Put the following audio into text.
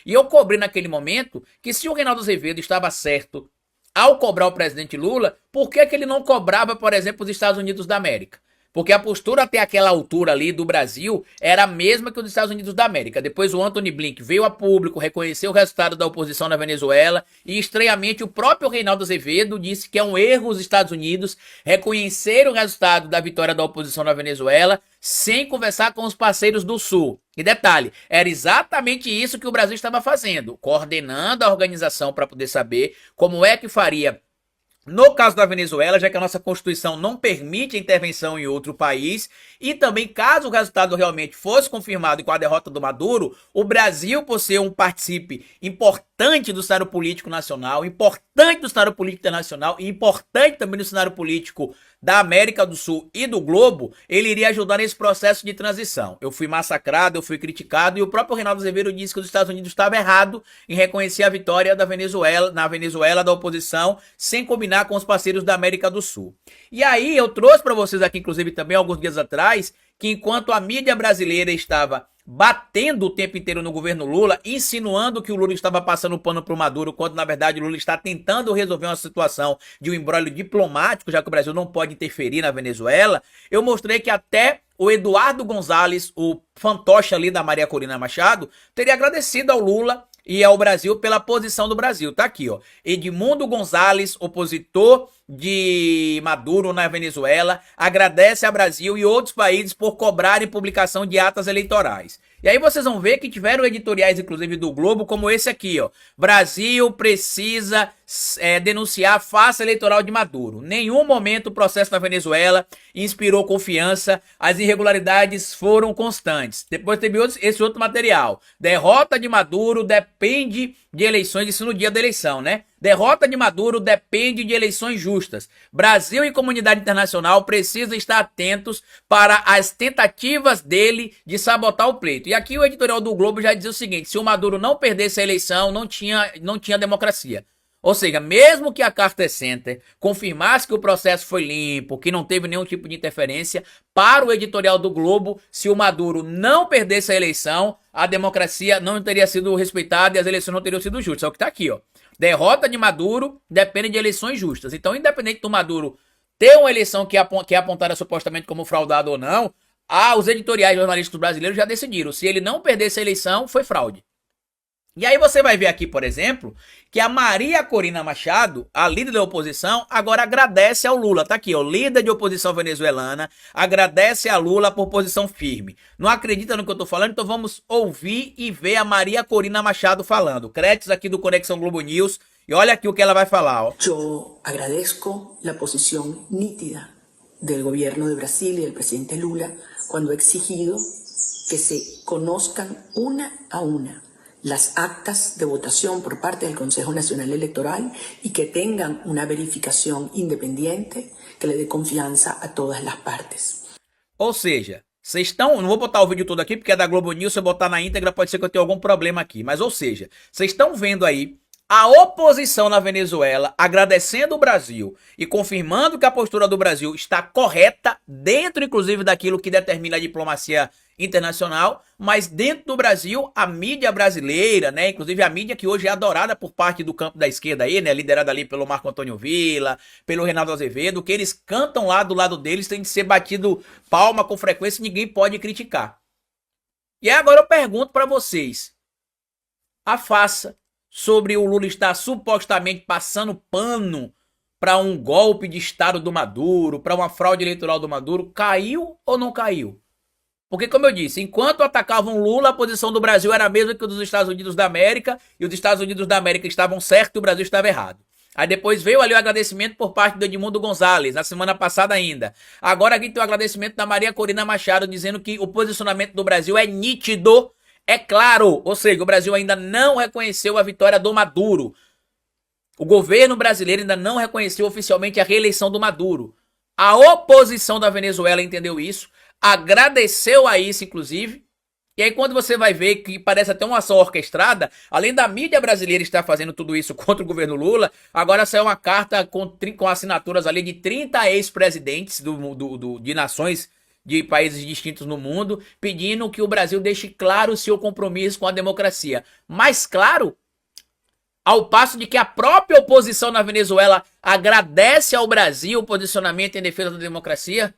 E eu cobrei naquele momento que se o Reinaldo Azevedo estava certo ao cobrar o presidente Lula, por que que ele não cobrava, por exemplo, os Estados Unidos da América? Porque a postura até aquela altura ali do Brasil era a mesma que os Estados Unidos da América. Depois o Anthony Blinken veio a público, reconheceu o resultado da oposição na Venezuela e estranhamente o próprio Reinaldo Azevedo disse que é um erro os Estados Unidos reconhecer o resultado da vitória da oposição na Venezuela sem conversar com os parceiros do Sul. E detalhe, era exatamente isso que o Brasil estava fazendo, coordenando a organização para poder saber como é que faria no caso da Venezuela, já que a nossa Constituição não permite a intervenção em outro país, e também caso o resultado realmente fosse confirmado com a derrota do Maduro, o Brasil, por ser um participe importante do cenário político nacional, importante do cenário político internacional e importante também do cenário político da América do Sul e do globo, ele iria ajudar nesse processo de transição. Eu fui massacrado, eu fui criticado, e o próprio Reinaldo Azevedo disse que os Estados Unidos estavam errados em reconhecer a vitória da Venezuela, na Venezuela da oposição, sem combinar com os parceiros da América do Sul. E aí eu trouxe para vocês aqui, inclusive também alguns dias atrás, que enquanto a mídia brasileira estava batendo o tempo inteiro no governo Lula, insinuando que o Lula estava passando pano pro Maduro, quando na verdade o Lula está tentando resolver uma situação de um imbróglio diplomático, já que o Brasil não pode interferir na Venezuela, eu mostrei que até o Eduardo Gonzalez, o fantoche ali da Maria Corina Machado, teria agradecido ao Lula e ao Brasil pela posição do Brasil. Tá aqui, ó. Edmundo Gonzalez, opositor de Maduro na Venezuela, agradece a Brasil e outros países por cobrarem publicação de atas eleitorais. E aí vocês vão ver que tiveram editoriais, inclusive do Globo, como esse aqui, ó. Brasil precisa denunciar a farsa eleitoral de Maduro. Nenhum momento o processo na Venezuela inspirou confiança, as irregularidades foram constantes. Depois teve esse outro material. Derrota de Maduro depende de eleições, isso no dia da eleição, né? Derrota de Maduro depende de eleições justas. Brasil e comunidade internacional precisam estar atentos para as tentativas dele de sabotar o pleito. E aqui o editorial do Globo já dizia o seguinte: se o Maduro não perdesse a eleição, não tinha democracia. Ou seja, mesmo que a Carter Center confirmasse que o processo foi limpo, que não teve nenhum tipo de interferência, para o editorial do Globo, se o Maduro não perdesse a eleição, a democracia não teria sido respeitada e as eleições não teriam sido justas. É o que está aqui, ó. Derrota de Maduro depende de eleições justas. Então, independente do Maduro ter uma eleição que é apontada supostamente como fraudada ou não, os editoriais jornalísticos brasileiros já decidiram. Se ele não perdesse a eleição, foi fraude. E aí você vai ver aqui, por exemplo, que a Maria Corina Machado, a líder da oposição, agora agradece ao Lula. Tá aqui, ó, líder de oposição venezuelana, agradece a Lula por posição firme. Não acredita no que eu tô falando? Então vamos ouvir e ver a Maria Corina Machado falando. Créditos aqui do Conexão Globo News. E olha aqui o que ela vai falar, ó. Yo agradezco la posición nítida del gobierno de Brasil y del presidente Lula cuando ha exigido que se conozcan una a una las actas de votación por parte del Consejo Nacional Electoral y que tengan una verificación independiente que le dé confianza a todas las partes. Ou seja, vocês estão... Não vou botar o vídeo todo aqui porque é da Globo News, se eu botar na íntegra pode ser que eu tenha algum problema aqui. Mas ou seja, vocês estão vendo aí a oposição na Venezuela agradecendo o Brasil e confirmando que a postura do Brasil está correta, dentro inclusive daquilo que determina a diplomacia internacional, mas dentro do Brasil, a mídia brasileira, né, inclusive a mídia que hoje é adorada por parte do campo da esquerda aí, né, liderada ali pelo Marco Antônio Villa, pelo Reinaldo Azevedo, que eles cantam lá do lado deles, tem de ser batido palma com frequência e ninguém pode criticar. E agora eu pergunto para vocês, a farsa sobre o Lula estar supostamente passando pano para um golpe de Estado do Maduro, para uma fraude eleitoral do Maduro, caiu ou não caiu? Porque, como eu disse, enquanto atacavam Lula, a posição do Brasil era a mesma que a dos Estados Unidos da América, e os Estados Unidos da América estavam certos e o Brasil estava errado. Aí depois veio ali o agradecimento por parte do Edmundo Gonzalez, na semana passada ainda. Agora aqui tem o agradecimento da Maria Corina Machado, dizendo que o posicionamento do Brasil é nítido, é claro. Ou seja, o Brasil ainda não reconheceu a vitória do Maduro. O governo brasileiro ainda não reconheceu oficialmente a reeleição do Maduro. A oposição da Venezuela entendeu isso, agradeceu a isso, inclusive. E aí quando você vai ver que parece até uma ação orquestrada, além da mídia brasileira estar fazendo tudo isso contra o governo Lula, agora saiu uma carta com assinaturas ali de 30 ex-presidentes de nações de países distintos no mundo, pedindo que o Brasil deixe claro o seu compromisso com a democracia. Mais claro, ao passo de que a própria oposição na Venezuela agradece ao Brasil o posicionamento em defesa da democracia.